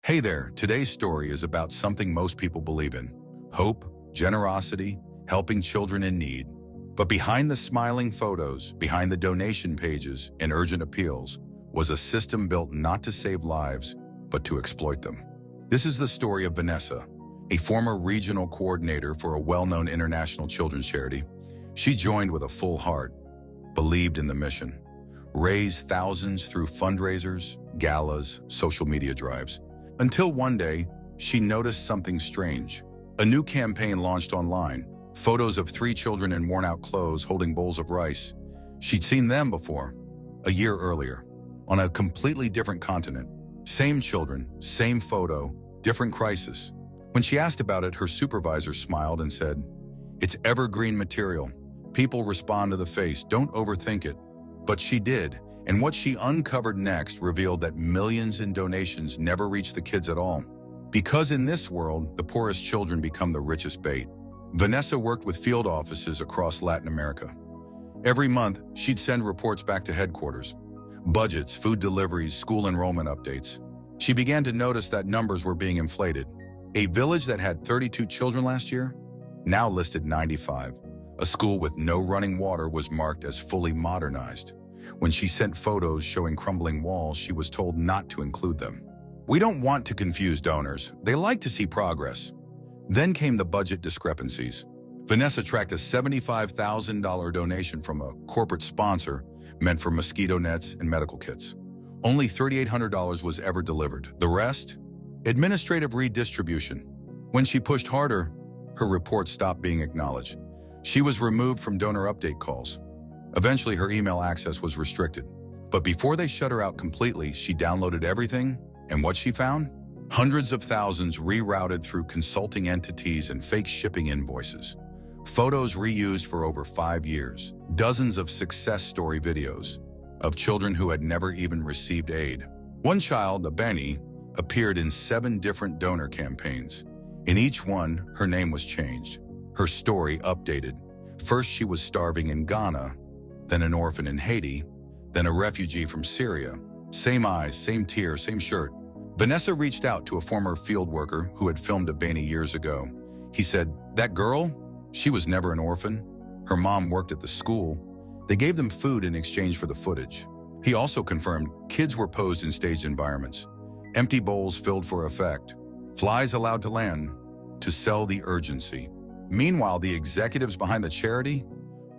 Hey there, today's story is about something most people believe in: hope, generosity, helping children in need. But behind the smiling photos, behind the donation pages and urgent appeals, was a system built not to save lives, but to exploit them. This is the story of Vanessa, a former regional coordinator for a well-known international children's charity. She joined with a full heart, believed in the mission, raised thousands through fundraisers, galas, social media drives. Until one day, she noticed something strange. A new campaign launched online, photos of 3 children in worn-out clothes holding bowls of rice. She'd seen them before, a year earlier, on a completely different continent. Same children, same photo, different crisis. When she asked about it, her supervisor smiled and said, "It's evergreen material. People respond to the face, don't overthink it." But she did. And what she uncovered next revealed that millions in donations never reach the kids at all. Because in this world, the poorest children become the richest bait. Vanessa worked with field offices across Latin America. Every month, she'd send reports back to headquarters. Budgets, food deliveries, school enrollment updates. She began to notice that numbers were being inflated. A village that had 32 children last year now listed 95. A school with no running water was marked as fully modernized. When she sent photos showing crumbling walls, she was told not to include them. "We don't want to confuse donors. They like to see progress." Then came the budget discrepancies. Vanessa tracked a $75,000 donation from a corporate sponsor meant for mosquito nets and medical kits. Only $3,800 was ever delivered. The rest? Administrative redistribution. When she pushed harder, her report stopped being acknowledged. She was removed from donor update calls. Eventually, her email access was restricted. But before they shut her out completely, she downloaded everything, and what she found? Hundreds of thousands rerouted through consulting entities and fake shipping invoices. Photos reused for over 5 years. Dozens of success story videos of children who had never even received aid. One child, a Benny, appeared in 7 different donor campaigns. In each one, her name was changed, her story updated. First, she was starving in Ghana, then an orphan in Haiti, then a refugee from Syria. Same eyes, same tears, same shirt. Vanessa reached out to a former field worker who had filmed a Benny years ago. He said, "That girl? She was never an orphan. Her mom worked at the school. They gave them food in exchange for the footage." He also confirmed kids were posed in staged environments, empty bowls filled for effect, flies allowed to land, to sell the urgency. Meanwhile, the executives behind the charity,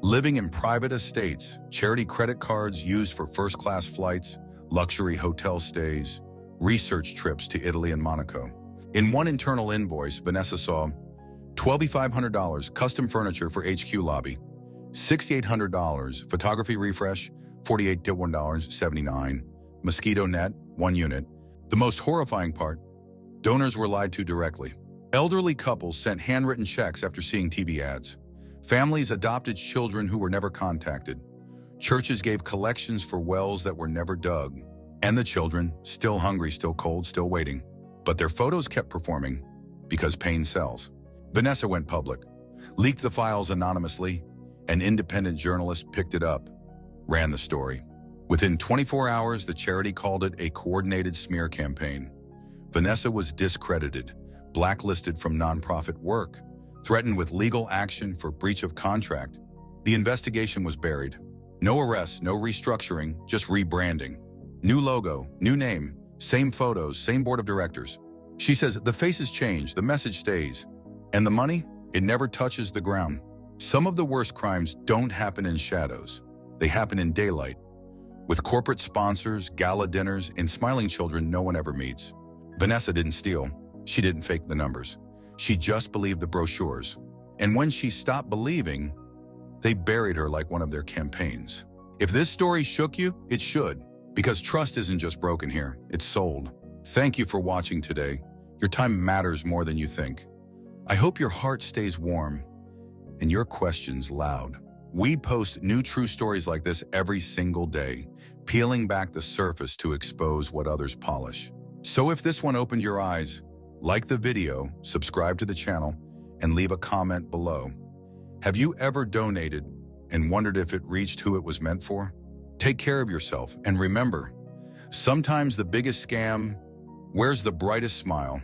living in private estates, charity credit cards used for first-class flights, luxury hotel stays, research trips to Italy and Monaco. In one internal invoice, Vanessa saw $2,500 custom furniture for HQ lobby, $6,800 photography refresh, $48.79, mosquito net, 1 unit. The most horrifying part, donors were lied to directly. Elderly couples sent handwritten checks after seeing TV ads. Families adopted children who were never contacted. Churches gave collections for wells that were never dug. And the children, still hungry, still cold, still waiting. But their photos kept performing, because pain sells. Vanessa went public, leaked the files anonymously. An independent journalist picked it up, ran the story. Within 24 hours, the charity called it a coordinated smear campaign. Vanessa was discredited, blacklisted from nonprofit work, threatened with legal action for breach of contract. The investigation was buried. No arrests, no restructuring, just rebranding. New logo, new name, same photos, same board of directors. She says the faces change, the message stays. And the money? It never touches the ground. Some of the worst crimes don't happen in shadows. They happen in daylight, with corporate sponsors, gala dinners, and smiling children no one ever meets. Vanessa didn't steal. She didn't fake the numbers. She just believed the brochures. And when she stopped believing, they buried her like one of their campaigns. If this story shook you, it should, because trust isn't just broken here, it's sold. Thank you for watching today. Your time matters more than you think. I hope your heart stays warm and your questions loud. We post new true stories like this every single day, peeling back the surface to expose what others polish. So if this one opened your eyes, like the video, subscribe to the channel, and leave a comment below. Have you ever donated and wondered if it reached who it was meant for? Take care of yourself, and remember, sometimes the biggest scam Where's the brightest smile?